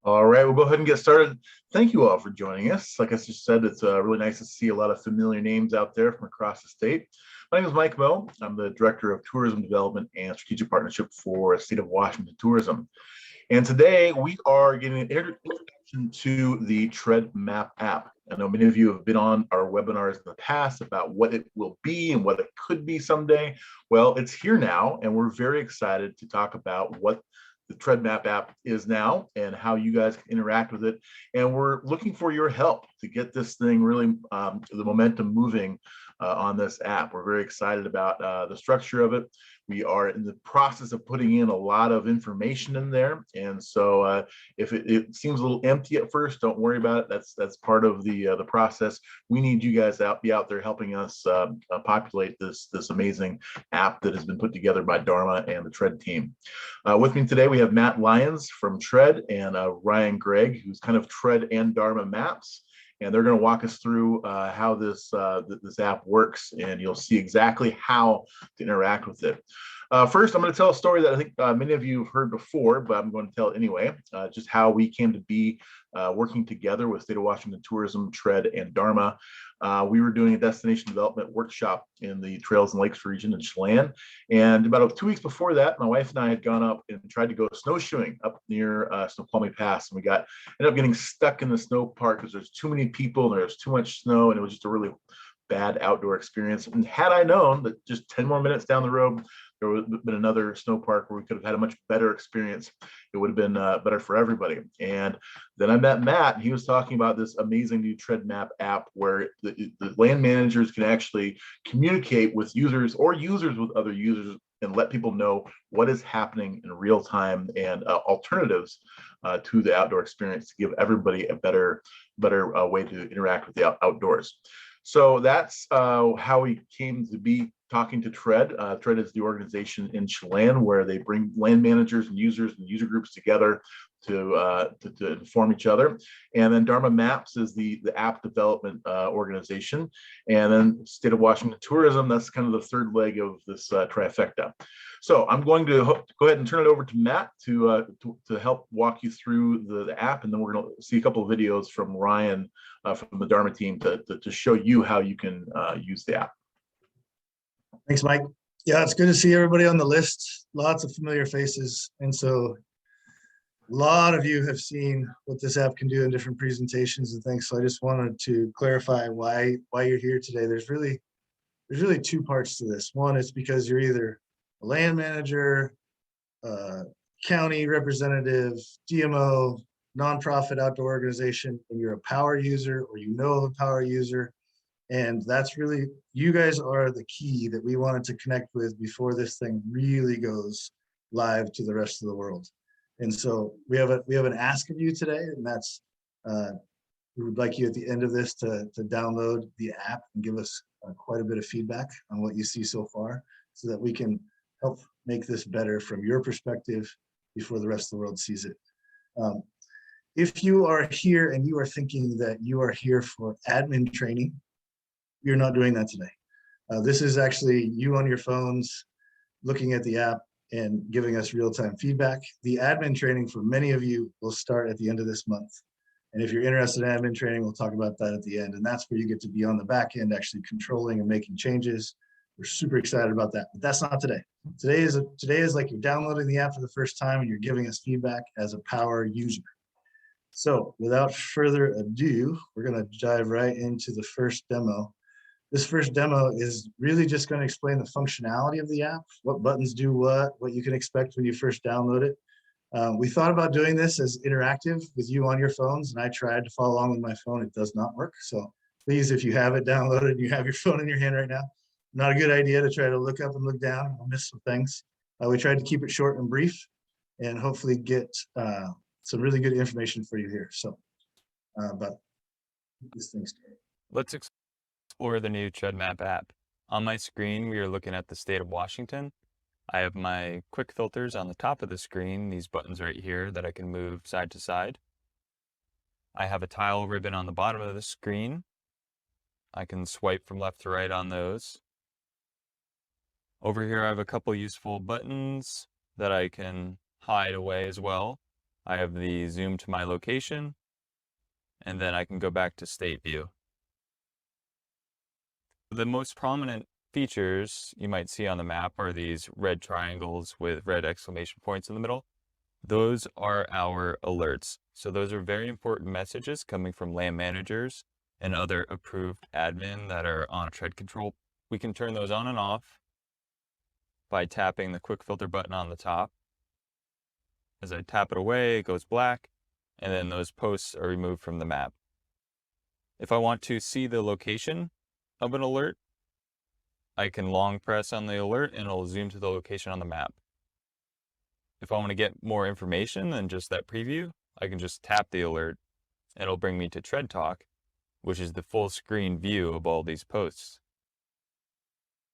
All right, we'll go ahead and get started. Thank you all for joining us. Like I just said, it's really nice to see a lot of familiar names out there from across the state. My name is Mike Moe. I'm the Director of Tourism Development and Strategic Partnership for State of Washington Tourism. And today we are getting an introduction to the Tread Map app. I know many of you have been on our webinars in the past about what it will be and what it could be someday. Well, it's here now, and we're very excited to talk about what the Tread Map app is now and how you guys can interact with it. And we're looking for your help to get this thing really the momentum moving on this app. We're very excited about the structure of it. We are in the process of putting in a lot of information in there, and so if it seems a little empty at first, don't worry about it. That's part of the process. We need you guys to be out there helping us populate this amazing app that has been put together by Dharma and the Tread team. With me today, we have Matt Lyons from Tread and Ryan Gregg, who's kind of Tread and Dharma maps. And they're going to walk us through how this app works, and you'll see exactly how to interact with it. First, I'm going to tell a story that I think many of you have heard before, but I'm going to tell it anyway. Just how we came to be working together with State of Washington Tourism, Tread, and Dharma. We were doing a destination development workshop in the Trails and Lakes region in Chelan. And about 2 weeks before that, my wife and I had gone up and tried to go snowshoeing up near Snoqualmie Pass. And we ended up getting stuck in the snow park because there's too many people and there's too much snow. And it was just a really bad outdoor experience. And had I known that just 10 more minutes down the road, there would have been another snow park where we could have had a much better experience. It would have been better for everybody. And then I met Matt, and he was talking about this amazing new Tread Map app where the land managers can actually communicate with users or users with other users and let people know what is happening in real time and alternatives to the outdoor experience to give everybody a better way to interact with the outdoors. So that's how we came to be talking to Tread. Tread is the organization in Chelan where they bring land managers and users and user groups together to inform each other. And then Dharma Maps is the app development organization. And then State of Washington Tourism, that's kind of the third leg of this trifecta. So I'm going to go ahead and turn it over to Matt to help walk you through the app, and then we're going to see a couple of videos from Ryan from the Dharma team to show you how you can use the app. Thanks, Mike. Yeah, it's good to see everybody on the list. Lots of familiar faces. And so a lot of you have seen what this app can do in different presentations and things. So I just wanted to clarify why you're here today. There's really two parts to this. One is because you're either a land manager, county representative, DMO, nonprofit outdoor organization, and you're a power user or you know of a power user. And that's really, you guys are the key that we wanted to connect with before this thing really goes live to the rest of the world. And so we have an ask of you today, and that's we would like you at the end of this to download the app and give us quite a bit of feedback on what you see so far, so that we can help make this better from your perspective before the rest of the world sees it. If you are here and you are thinking that you are here for admin training, you're not doing that today. This is actually you on your phones looking at the app and giving us real-time feedback. The admin training for many of you will start at the end of this month. And if you're interested in admin training, we'll talk about that at the end. And that's where you get to be on the back end, actually controlling and making changes. We're super excited about that, but that's not today. Today is like you're downloading the app for the first time and you're giving us feedback as a power user. So without further ado, we're gonna dive right into the first demo. This first demo is really just going to explain the functionality of the app, what buttons do what you can expect when you first download it. We thought about doing this as interactive with you on your phones, and I tried to follow along with my phone. It does not work. So please, if you have it downloaded and you have your phone in your hand right now, not a good idea to try to look up and look down. You'll miss some things. We tried to keep it short and brief and hopefully get some really good information for you here. So, but this thing's great. Let's explore the new Tread Map app. On my screen, we are looking at the state of Washington. I have my quick filters on the top of the screen, these buttons right here that I can move side to side. I have a tile ribbon on the bottom of the screen. I can swipe from left to right on those. Over here, I have a couple useful buttons that I can hide away as well. I have the zoom to my location, and then I can go back to state view. The most prominent features you might see on the map are these red triangles with red exclamation points in the middle. Those are our alerts. So those are very important messages coming from land managers and other approved admin that are on tread control. We can turn those on and off by tapping the quick filter button on the top. As I tap it away, it goes black, and then those posts are removed from the map. If I want to see the location of an alert, I can long press on the alert and it'll zoom to the location on the map. If I want to get more information than just that preview, I can just tap the alert and it'll bring me to Tread Talk, which is the full screen view of all these posts.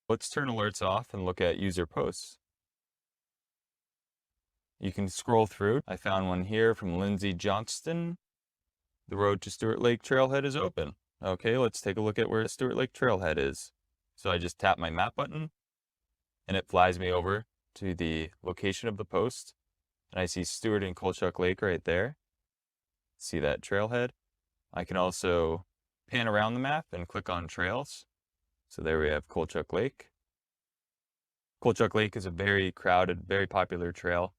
Let's turn alerts off and look at user posts. You can scroll through. I found one here from Lindsay Johnston. The road to Stuart Lake Trailhead is open. Okay, let's take a look at where Stuart Lake Trailhead is. So I just tap my map button and it flies me over to the location of the post. And I see Stuart and Kolchak Lake right there. See that trailhead? I can also pan around the map and click on trails. So there we have Kolchak Lake. Kolchak Lake is a very crowded, very popular trail.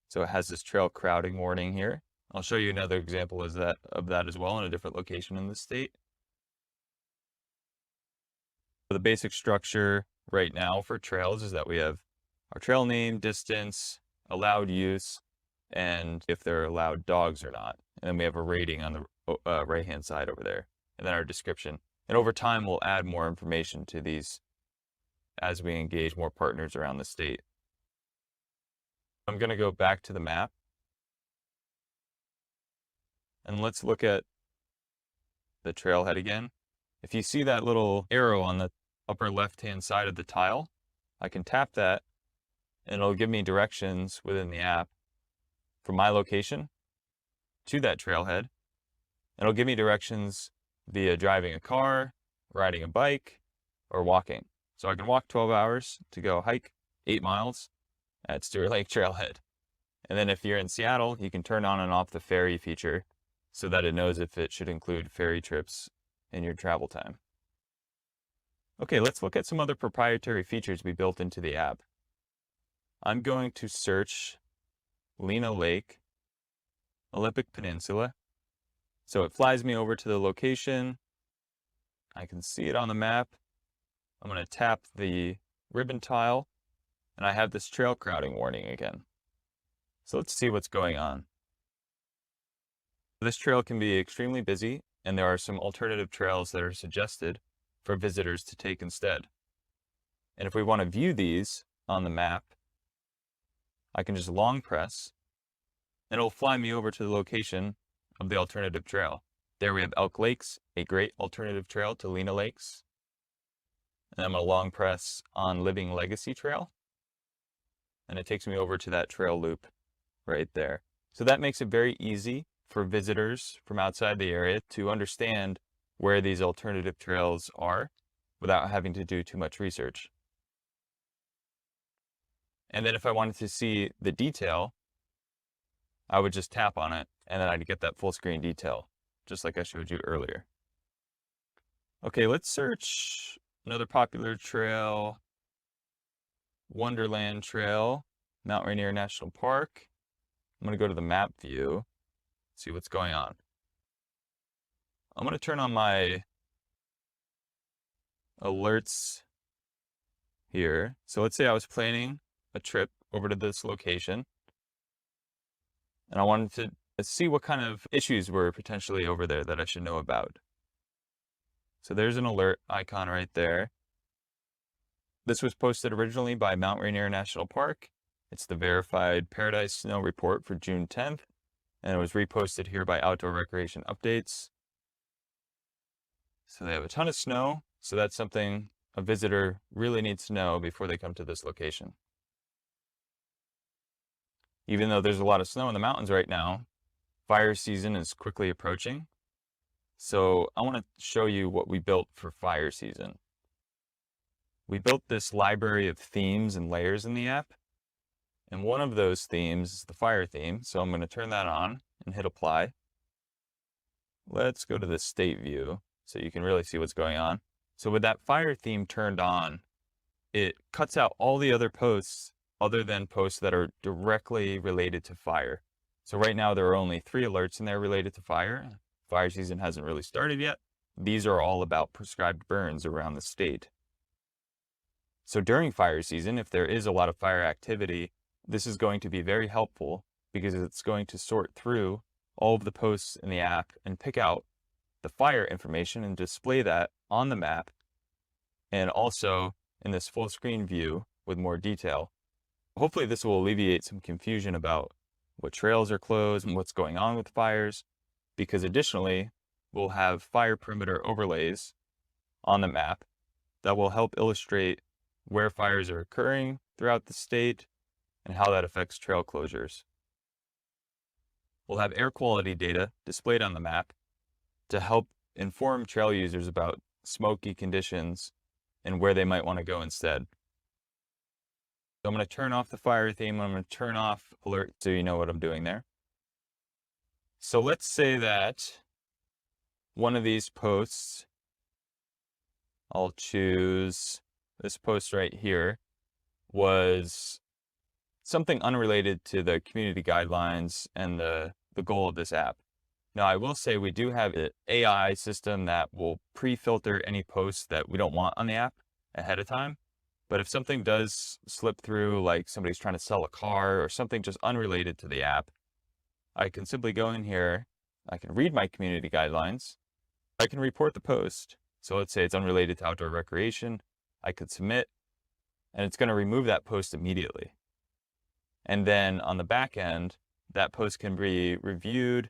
So it has this trail crowding warning here. I'll show you another example of that as well in a different location in the state. The basic structure right now for trails is that we have our trail name, distance, allowed use, and if there are allowed dogs or not. And then we have a rating on the right-hand side over there, and then our description. And over time, we'll add more information to these as we engage more partners around the state. I'm going to go back to the map. And let's look at the trailhead again. If you see that little arrow on the upper left-hand side of the tile, I can tap that and it'll give me directions within the app from my location to that trailhead. It'll give me directions via driving a car, riding a bike, or walking. So I can walk 12 hours to go hike 8 miles at Stuart Lake Trailhead. And then if you're in Seattle, you can turn on and off the ferry feature so that it knows if it should include ferry trips in your travel time. Okay, let's look at some other proprietary features we built into the app. I'm going to search Lena Lake, Olympic Peninsula. So it flies me over to the location. I can see it on the map. I'm going to tap the ribbon tile, and I have this trail crowding warning again. So let's see what's going on. This trail can be extremely busy, and there are some alternative trails that are suggested for visitors to take instead. And if we want to view these on the map, I can just long press, and it'll fly me over to the location of the alternative trail. There we have Elk Lakes, a great alternative trail to Lena Lakes. And I'm going to long press on Living Legacy Trail, and it takes me over to that trail loop right there. So that makes it very easy for visitors from outside the area to understand where these alternative trails are without having to do too much research. And then if I wanted to see the detail, I would just tap on it and then I'd get that full screen detail, just like I showed you earlier. Okay, let's search another popular trail, Wonderland Trail, Mount Rainier National Park. I'm going to go to the map view, see what's going on. I'm going to turn on my alerts here. So let's say I was planning a trip over to this location, and I wanted to see what kind of issues were potentially over there that I should know about. So there's an alert icon right there. This was posted originally by Mount Rainier National Park. It's the verified Paradise Snow Report for June 10th, and it was reposted here by Outdoor Recreation Updates. So they have a ton of snow, so that's something a visitor really needs to know before they come to this location. Even though there's a lot of snow in the mountains right now, fire season is quickly approaching. So I want to show you what we built for fire season. We built this library of themes and layers in the app. And one of those themes is the fire theme. So I'm going to turn that on and hit apply. Let's go to the state view so you can really see what's going on. So with that fire theme turned on, it cuts out all the other posts other than posts that are directly related to fire. So right now there are only 3 alerts in there related to fire. Fire season hasn't really started yet. These are all about prescribed burns around the state. So during fire season, if there is a lot of fire activity, this is going to be very helpful because it's going to sort through all of the posts in the app and pick out the fire information and display that on the map, and also in this full screen view with more detail. Hopefully this will alleviate some confusion about what trails are closed and what's going on with fires, because additionally, we'll have fire perimeter overlays on the map that will help illustrate where fires are occurring throughout the state and how that affects trail closures. We'll have air quality data displayed on the map to help inform trail users about smoky conditions and where they might want to go instead. So I'm going to turn off the fire theme. I'm going to turn off alert so you know what I'm doing there. So let's say that one of these posts, I'll choose this post right here, was something unrelated to the community guidelines and the goal of this app. Now, I will say we do have an AI system that will pre-filter any posts that we don't want on the app ahead of time. But if something does slip through, like somebody's trying to sell a car or something just unrelated to the app, I can simply go in here, I can read my community guidelines, I can report the post. So let's say it's unrelated to outdoor recreation, I could submit, and it's going to remove that post immediately. And then on the back end, that post can be reviewed.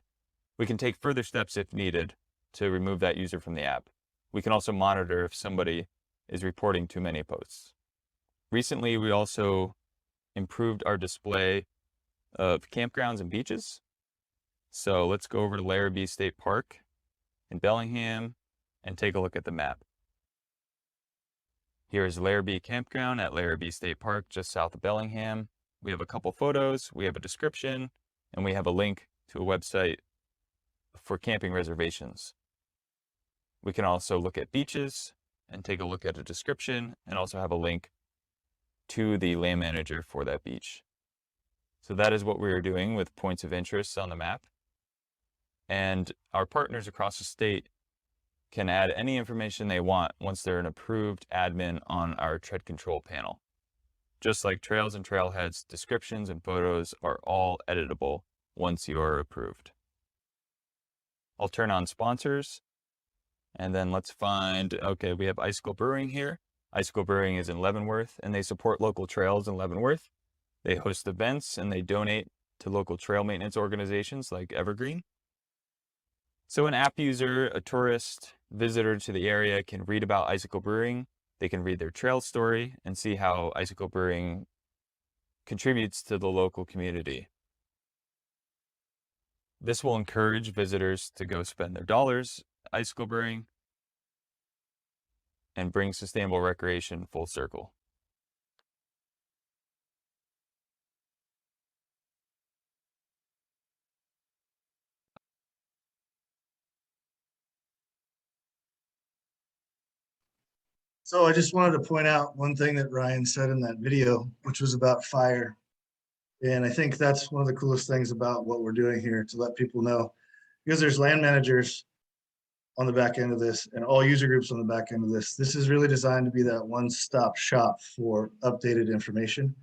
We can take further steps if needed to remove that user from the app. We can also monitor if somebody is reporting too many posts. Recently, we also improved our display of campgrounds and beaches. So let's go over to Larrabee State Park in Bellingham and take a look at the map. Here's Larrabee Campground at Larrabee State Park, just south of Bellingham. We have a couple photos, we have a description, and we have a link to a website for camping reservations. We can also look at beaches and take a look at a description and also have a link to the land manager for that beach. So that is what we are doing with points of interest on the map. And our partners across the state can add any information they want once they're an approved admin on our tread control panel. Just like trails and trailheads, descriptions and photos are all editable once you are approved. I'll turn on sponsors, and then let's find, okay, we have Icicle Brewing here. Icicle Brewing is in Leavenworth, and they support local trails in Leavenworth. They host events, and they donate to local trail maintenance organizations like Evergreen. So an app user, a tourist, visitor to the area can read about Icicle Brewing. They can read their trail story and see how Icicle Brewing contributes to the local community. This will encourage visitors to go spend their dollars at Icicle Brewing and bring sustainable recreation full circle. So I just wanted to point out one thing that Ryan said in that video, which was about fire. And I think that's one of the coolest things about what we're doing here, to let people know, because there's land managers on the back end of this and all user groups on the back end of this. This is really designed to be that one-stop shop for updated information.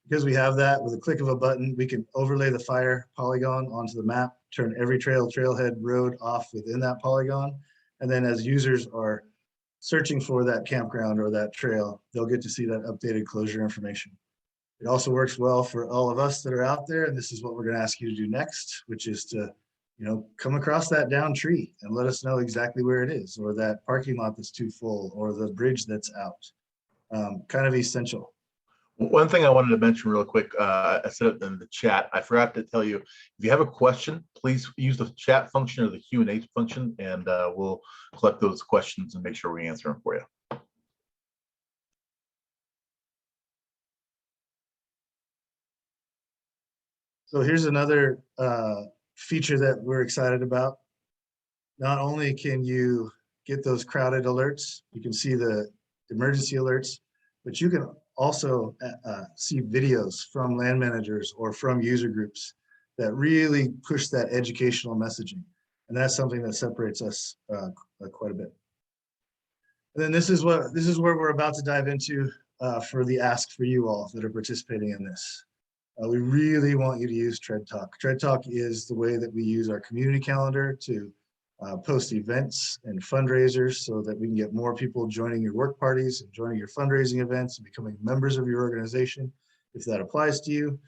Because we have that, with a click of a button, we can overlay the fire polygon onto the map, turn every trail, trailhead, road off within that polygon. And then as users are searching for that campground or that trail, they'll get to see that updated closure information. It also works well for all of us that are out there, and this is what we're going to ask you to do next, which is to, come across that down tree and let us know exactly where it is, or that parking lot that's too full, or the bridge that's out. Kind of essential. One thing I wanted to mention real quick, I said it in the chat. I forgot to tell you, if you have a question, please use the chat function or the Q&A function, and we'll collect those questions and make sure we answer them for you. So here's another feature that we're excited about. Not only can you get those crowded alerts, you can see the emergency alerts, but you can also see videos from land managers or from user groups that really push that educational messaging. And that's something that separates us quite a bit. And then this is where we're about to dive into for the ask for you all that are participating in this. We really want you to use Tread Talk. Tread Talk is the way that we use our community calendar to post events and fundraisers so that we can get more people joining your work parties and joining your fundraising events and becoming members of your organization, if that applies to you.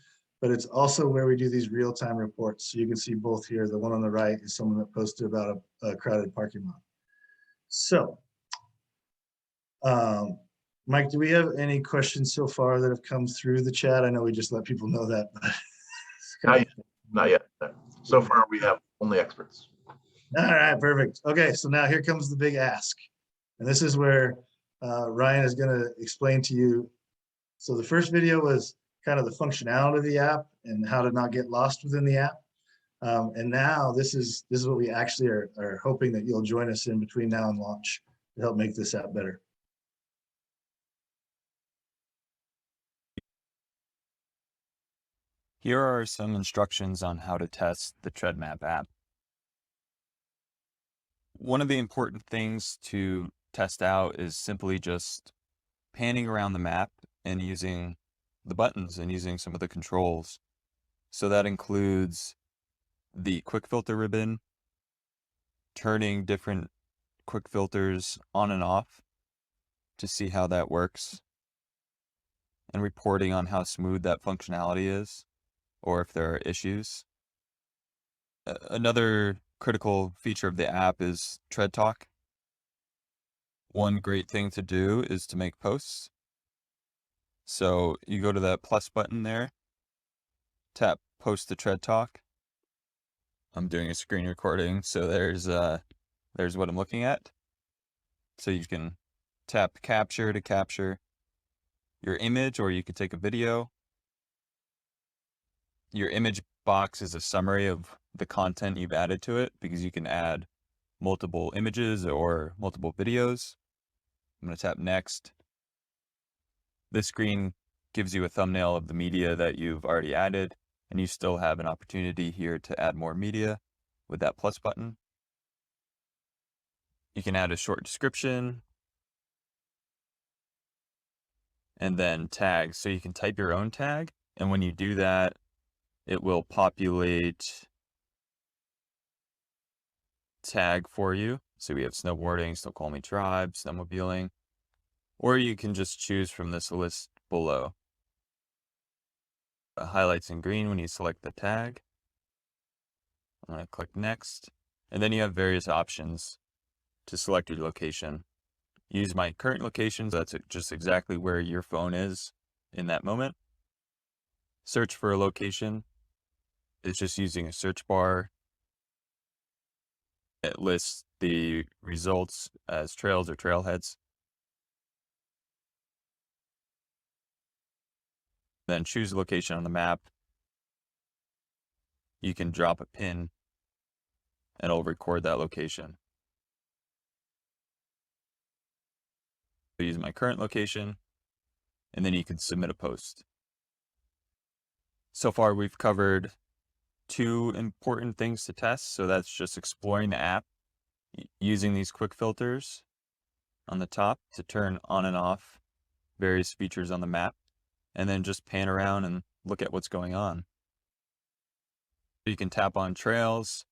But it's also where we do these real-time reports. So you can see both here. The one on the right is someone that posted about a crowded parking lot. So, Mike, do we have any questions so far that have come through the chat? I know we just let people know that. But Not yet. So far, we have only experts. All right, perfect. Okay, so now here comes the big ask. And this is where Ryan is going to explain to you. So the first video was kind of the functionality of the app and how to not get lost within the app. And now this is what we actually are hoping that you'll join us in between now and launch to help make this app better. Here are some instructions on how to test the TreadMap app. One of the important things to test out is simply just panning around the map and using the buttons and using some of the controls. So that includes the quick filter ribbon, turning different quick filters on and off to see how that works, and reporting on how smooth that functionality is or if there are issues. Another critical feature of the app is Tread Talk. One great thing to do is to make posts. So you go to that plus button there, tap post to Tread Talk. I'm doing a screen recording, so there's what I'm looking at. So you can tap capture to capture your image, or you could take a video. Your image box is a summary of the content you've added to it, because you can add multiple images or multiple videos. I'm going to tap next. This screen gives you a thumbnail of the media that you've already added, and you still have an opportunity here to add more media with that plus button. You can add a short description and then tags. So you can type your own tag, and when you do that, it will populate tag for you. So we have snowboarding, Snoqualmie Tribe, snowmobiling, or you can just choose from this list below. It highlights in green when you select the tag. I'm going to click next, and then you have various options to select your location. Use my current location, so that's just exactly where your phone is in that moment. Search for a location. It's just using a search bar. It lists the results as trails or trailheads. Then choose a location on the map. You can drop a pin and it'll record that location. So use my current location, and then you can submit a post. So far we've covered 2 important things to test. So that's just exploring the app, using these quick filters on the top to turn on and off various features on the map, and then just pan around and look at what's going on. You can tap on trails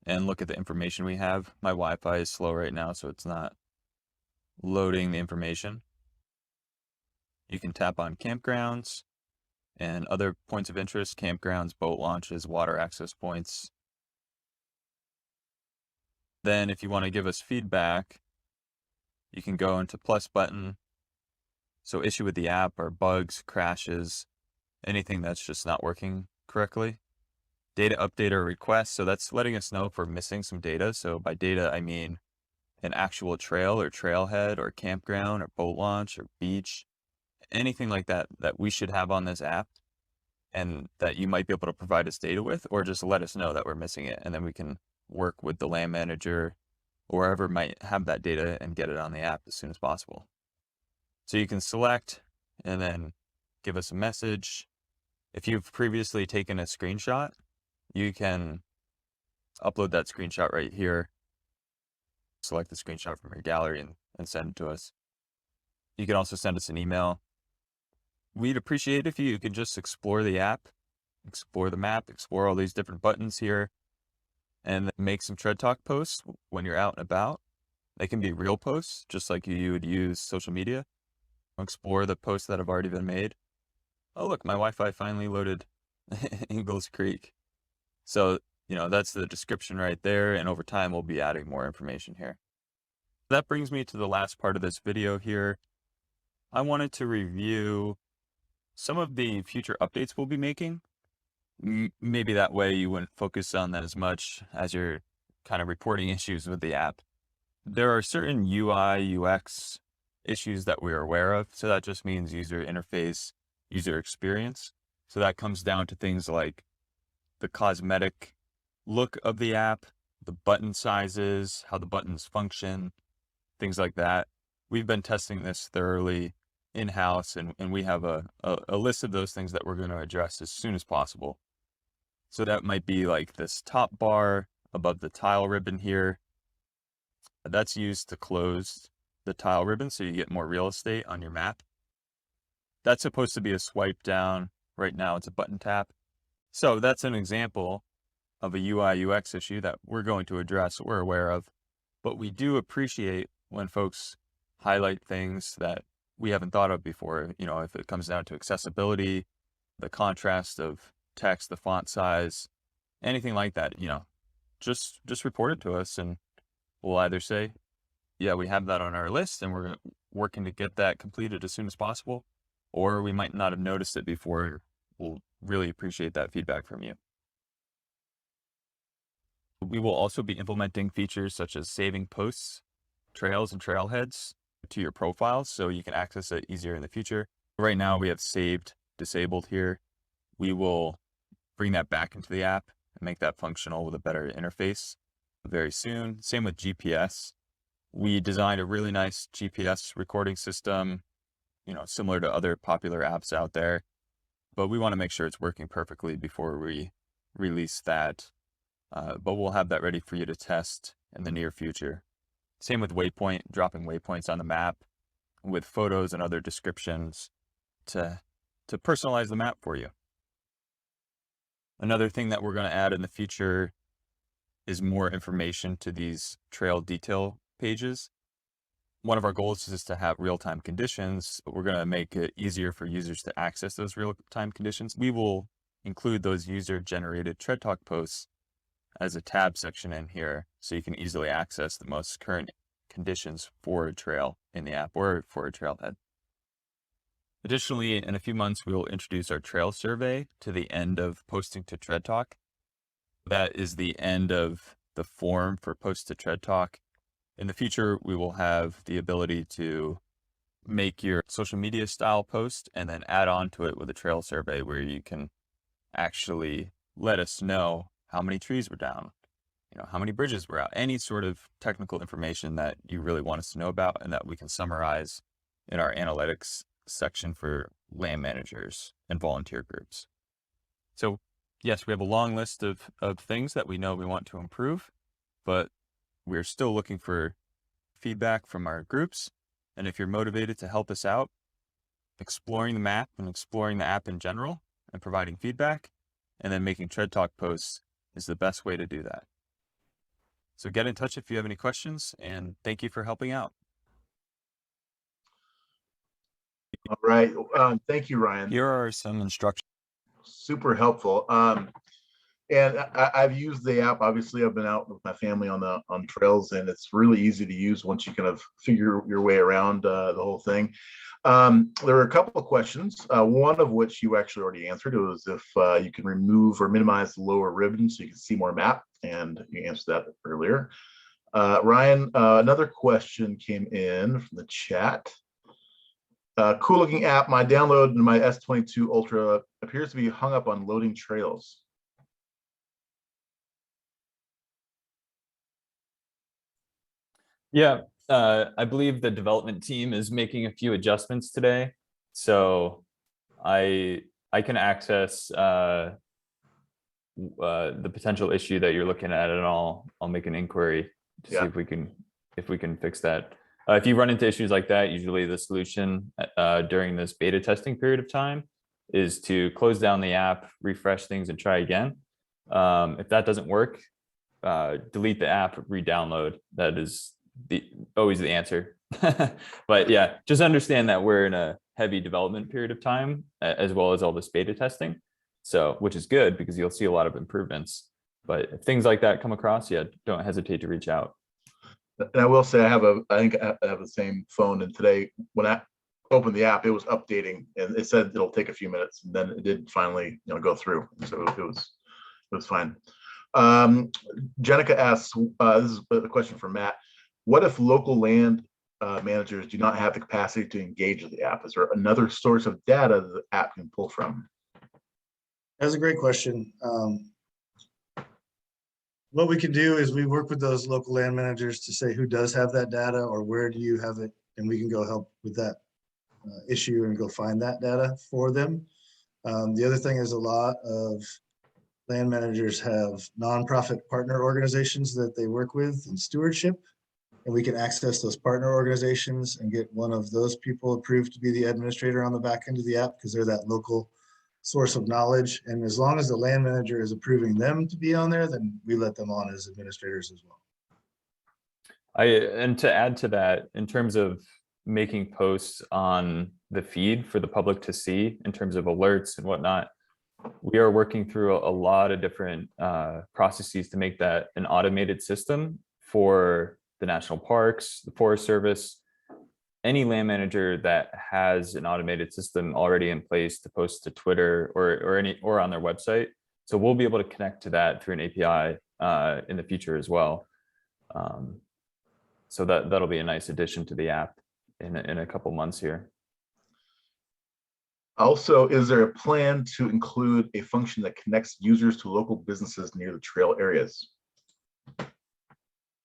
and look at the information we have. My Wi-Fi is slow right now, so it's not loading the information. You can tap on campgrounds and other points of interest: campgrounds, boat launches, water access points. Then if you want to give us feedback, you can go into plus button. So issue with the app or bugs, crashes, anything that's just not working correctly. Data update or request. So that's letting us know if we're missing some data. So by data, I mean an actual trail or trailhead or campground or boat launch or beach, anything like that that we should have on this app. and that you might be able to provide us data with, or just let us know that we're missing it, and then we can work with the land manager or wherever might have that data and get it on the app as soon as possible. So you can select and then give us a message. If you've previously taken a screenshot, you can upload that screenshot right here. Select the screenshot from your gallery and send it to us. You can also send us an email. We'd appreciate if you could just explore the app, explore the map, explore all these different buttons here, and make some Tread Talk posts when you're out and about. They can be real posts, just like you would use social media. Explore the posts that have already been made. Oh, look, my Wi-Fi finally loaded Ingalls Creek. So, that's the description right there. And over time, we'll be adding more information here. That brings me to the last part of this video here. I wanted to review some of the future updates we'll be making. Maybe that way you wouldn't focus on that as much as you're kind of reporting issues with the app. There are certain UI, UX issues that we're aware of. So that just means user interface, user experience. So that comes down to things like the cosmetic look of the app, the button sizes, how the buttons function, things like that. We've been testing this thoroughly in-house, and we have a list of those things that we're going to address as soon as possible. So that might be like this top bar above the tile ribbon here. That's used to close the tile ribbon so you get more real estate on your map. That's supposed to be a swipe down. Right now it's a button tap. So that's an example of a UI UX issue that we're going to address, we're aware of. But we do appreciate when folks highlight things that we haven't thought of before. If it comes down to accessibility, the contrast of text, the font size, anything like that, just report it to us, and we'll either say, yeah, we have that on our list and we're working to get that completed as soon as possible, or we might not have noticed it before. We'll really appreciate that feedback from you. We will also be implementing features such as saving posts, trails, and trailheads to your profiles so you can access it easier in the future. Right now we have saved disabled here. We will bring that back into the app and make that functional with a better interface very soon. Same with GPS. We designed a really nice GPS recording system, similar to other popular apps out there, but we want to make sure it's working perfectly before we release that. But we'll have that ready for you to test in the near future. Same with Waypoint, dropping waypoints on the map with photos and other descriptions to personalize the map for you. Another thing that we're going to add in the future is more information to these trail detail pages. One of our goals is to have real-time conditions, but we're going to make it easier for users to access those real-time conditions. We will include those user-generated Tread Talk posts as a tab section in here, so you can easily access the most current conditions for a trail in the app or for a trailhead. Additionally, in a few months, we will introduce our trail survey to the end of posting to Tread Talk. That is the end of the form for post to Tread Talk. In the future, we will have the ability to make your social media style post and then add on to it with a trail survey where you can actually let us know how many trees were down, how many bridges were out, any sort of technical information that you really want us to know about and that we can summarize in our analytics section for land managers and volunteer groups. So yes, we have a long list of things that we know we want to improve, but we're still looking for feedback from our groups. And if you're motivated to help us out, exploring the map and exploring the app in general and providing feedback and then making Tread Talk posts is the best way to do that. So get in touch if you have any questions, and thank you for helping out. All right. Thank you, Ryan. Here are some instructions. Super helpful. And I've used the app. Obviously, I've been out with my family on trails, and it's really easy to use once you kind of figure your way around the whole thing. There are a couple of questions, one of which you actually already answered. It was if you can remove or minimize the lower ribbon so you can see more map, and you answered that earlier. Ryan, another question came in from the chat. Cool looking app. My download in my S22 Ultra appears to be hung up on loading trails. Yeah, I believe the development team is making a few adjustments today. So I can access the potential issue that you're looking at, and I'll make an inquiry to see Yeah. if we can fix that. If you run into issues like that, usually the solution during this beta testing period of time is to close down the app, refresh things, and try again. If that doesn't work, delete the app, re-download. That is always the answer. But yeah, just understand that we're in a heavy development period of time, as well as all this beta testing. So, which is good because you'll see a lot of improvements. But if things like that come across, yeah, don't hesitate to reach out. And I will say I think I have the same phone, and today when I opened the app, it was updating and it said it'll take a few minutes, and then it did finally, go through. So it was fine. Jenica asks, this is a question for Matt. What if local land managers do not have the capacity to engage with the app? Is there another source of data that the app can pull from? That's a great question. What we can do is we work with those local land managers to say who does have that data or where do you have it, and we can go help with that issue and go find that data for them. The other thing is a lot of land managers have nonprofit partner organizations that they work with in stewardship, and we can access those partner organizations and get one of those people approved to be the administrator on the back end of the app because they're that local source of knowledge. And as long as the land manager is approving them to be on there, then we let them on as administrators as well. And to add to that, in terms of making posts on the feed for the public to see in terms of alerts and whatnot, we are working through a lot of different processes to make that an automated system for the national parks, the Forest Service, any land manager that has an automated system already in place to post to Twitter or on their website. So we'll be able to connect to that through an API in the future as well. So that'll be a nice addition to the app in a couple months here. Also, is there a plan to include a function that connects users to local businesses near the trail areas?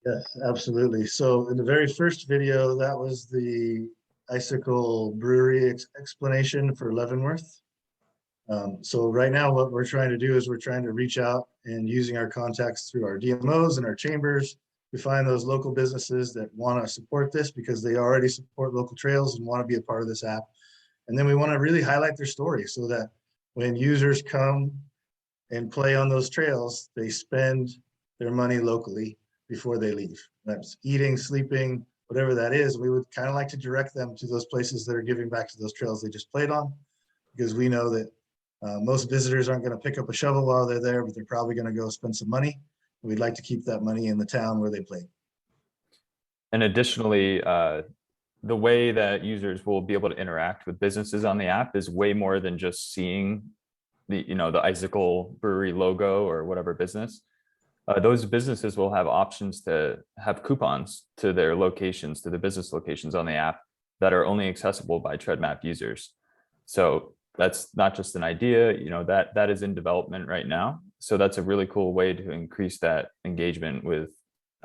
Yes, absolutely. So in the very first video, that was the Icicle Brewery explanation for Leavenworth. So right now what we're trying to do is we're trying to reach out and using our contacts through our DMOs and our chambers to find those local businesses that want to support this because they already support local trails and want to be a part of this app. And then we want to really highlight their story so that when users come and play on those trails, they spend their money locally before they leave. That's eating, sleeping, whatever that is. We would kind of like to direct them to those places that are giving back to those trails they just played on, because we know that most visitors aren't going to pick up a shovel while they're there, but they're probably going to go spend some money. We'd like to keep that money in the town where they played. And additionally, the way that users will be able to interact with businesses on the app is way more than just seeing the Icicle Brewery logo or whatever business. Those businesses will have options to have coupons to their locations, to the business locations on the app that are only accessible by TreadMap users. So that's not just an idea, that is in development right now. So that's a really cool way to increase that engagement with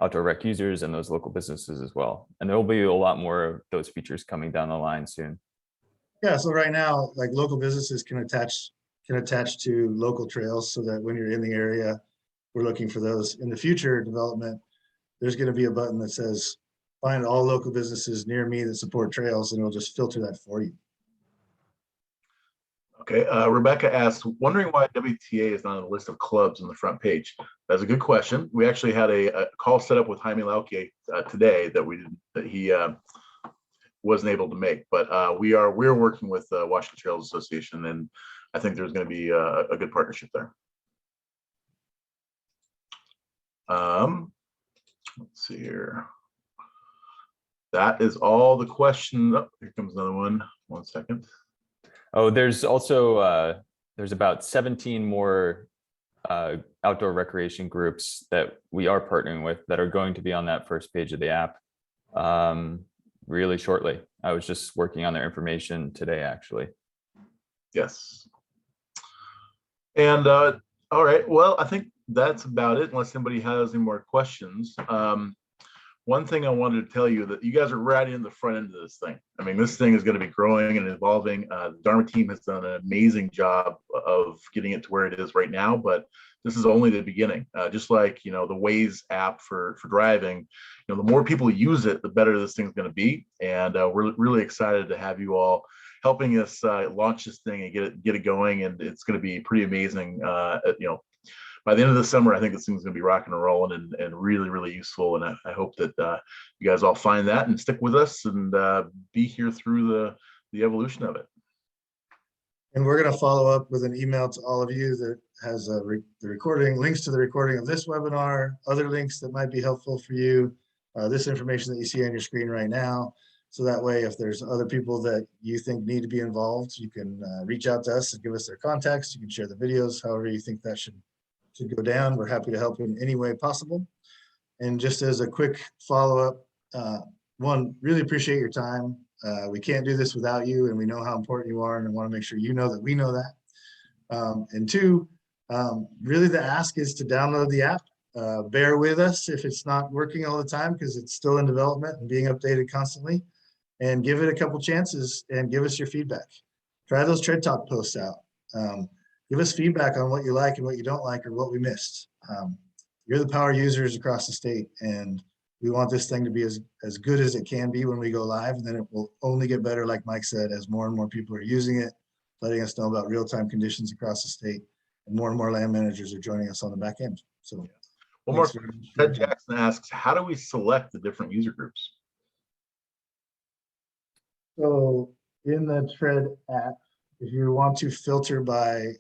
outdoor rec users and those local businesses as well. And there will be a lot more of those features coming down the line soon. Yeah, so right now, like local businesses can attach to local trails so that when you're in the area, we're looking for those. In the future development, there's going to be a button that says, find all local businesses near me that support trails, and it'll just filter that for you. Okay, Rebecca asks, wondering why WTA is not on the list of clubs on the front page. That's a good question. We actually had a call set up with Jaime Lauke today that he wasn't able to make, but we're working with Washington Trails Association, and I think there's going to be a good partnership there. Let's see here. That is all the questions. Oh, here comes another one. 1 second. Oh, there's also there's about 17 more outdoor recreation groups that we are partnering with that are going to be on that first page of the app. really shortly. I was just working on their information today, actually. Yes. And all right, well, I think that's about it, unless anybody has any more questions. One thing I wanted to tell you that you guys are right in the front end of this thing. I mean, this thing is going to be growing and evolving. The Dharma team has done an amazing job of getting it to where it is right now, but this is only the beginning. Just like, the Waze app for driving, the more people use it, the better this thing's going to be. And we're really excited to have you all helping us launch this thing and get it going. And it's going to be pretty amazing. By the end of the summer, I think this thing's going to be rocking and rolling and really, really useful. And I hope that you guys all find that and stick with us and be here through the evolution of it. And we're going to follow up with an email to all of you that has the recording, links to the recording of this webinar, other links that might be helpful for you, this information that you see on your screen right now. So that way, if there's other people that you think need to be involved, you can reach out to us and give us their contacts. You can share the videos, however you think that should go down. We're happy to help in any way possible. And just as a quick follow-up, one, really appreciate your time. We can't do this without you, and we know how important you are, and I want to make sure you know that we know that. And two, really the ask is to download the app. Bear with us if it's not working all the time, because it's still in development and being updated constantly. And give it a couple chances and give us your feedback. Try those Tread Talk posts out. Give us feedback on what you like and what you don't like or what we missed. You're the power users across the state, and we want this thing to be as good as it can be when we go live. And then it will only get better, like Mike said, as more and more people are using it, letting us know about real-time conditions across the state, and more land managers are joining us on the back end. So one more, Ted Jackson asks, how do we select the different user groups? So in the Tread app, if you want to filter by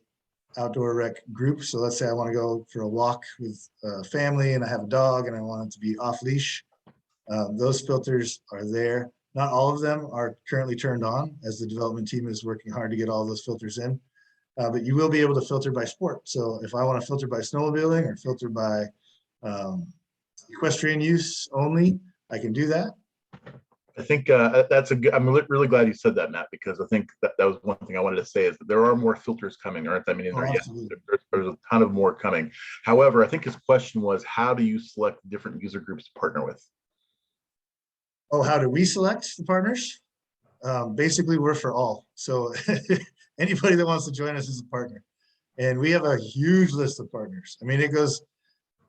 outdoor rec group, so let's say I want to go for a walk with a family and I have a dog and I want it to be off leash, those filters are there. Not all of them are currently turned on, as the development team is working hard to get all those filters in, but you will be able to filter by sport. So if I want to filter by snowmobiling or filter by equestrian use only, I can do that. I think that's a good, I'm really glad you said that, Matt, because I think that was one thing I wanted to say is that there are more filters coming. There aren't that many in there yet. There's a ton of more coming. However, I think his question was, how do you select different user groups to partner with? Oh, how do we select the partners? Basically, we're for all. So anybody that wants to join us is a partner. And we have a huge list of partners. I mean, it goes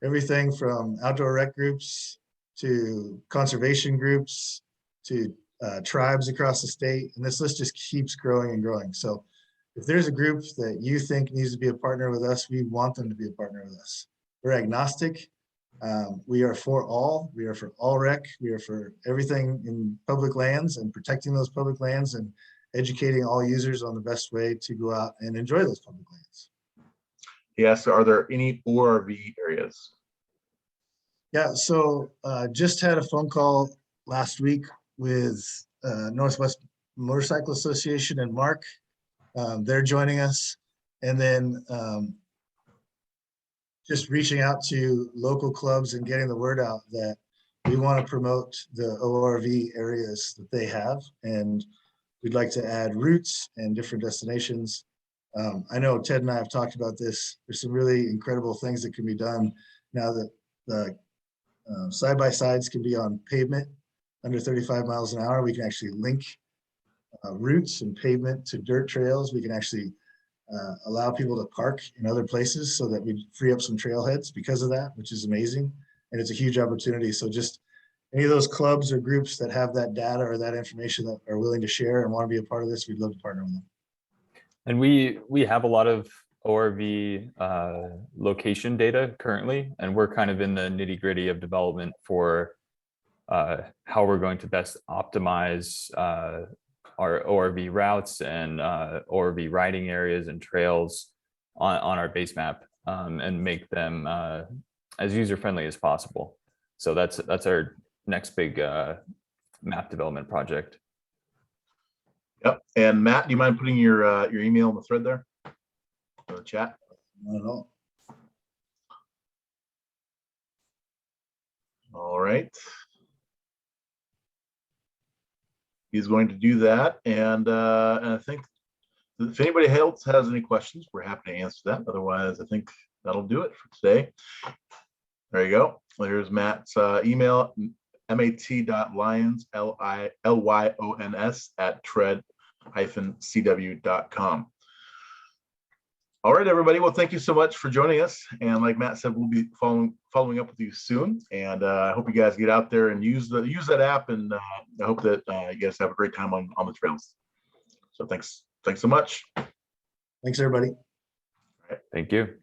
everything from outdoor rec groups to conservation groups to tribes across the state. And this list just keeps growing and growing. So if there's a group that you think needs to be a partner with us, we want them to be a partner with us. We're agnostic. We are for all. We are for all rec. We are for everything in public lands and protecting those public lands and educating all users on the best way to go out and enjoy those public lands. Yes, are there any ORV areas? Yeah, so just had a phone call last week with Northwest Motorcycle Association and Mark. They're joining us. And then just reaching out to local clubs and getting the word out that we want to promote the ORV areas that they have. And we'd like to add routes and different destinations. I know Ted and I have talked about this. There's some really incredible things that can be done now that the side-by-sides can be on pavement under 35 miles an hour. We can actually link routes and pavement to dirt trails. We can actually allow people to park in other places so that we free up some trailheads because of that, which is amazing. And it's a huge opportunity. So just any of those clubs or groups that have that data or that information that are willing to share and want to be a part of this, we'd love to partner with them. And we have a lot of ORV location data currently, and we're kind of in the nitty gritty of development for how we're going to best optimize our ORV routes and ORV riding areas and trails on our base map, and make them as user-friendly as possible. So that's our next big map development project. Yep. And Matt, do you mind putting your email in the thread there? Or the chat? Not at all. All right. he's going to do that. And I think if anybody else has any questions, we're happy to answer that. Otherwise, I think that'll do it for today. There you go. There's Matt's email, mat.lyons, Lyons @tread-cw.com. All right, everybody. Well, thank you so much for joining us. And like Matt said, we'll be following up with you soon. And I hope you guys get out there and use that app. And I hope that you guys have a great time on the trails. So thanks so much. Thanks, everybody. Thank you.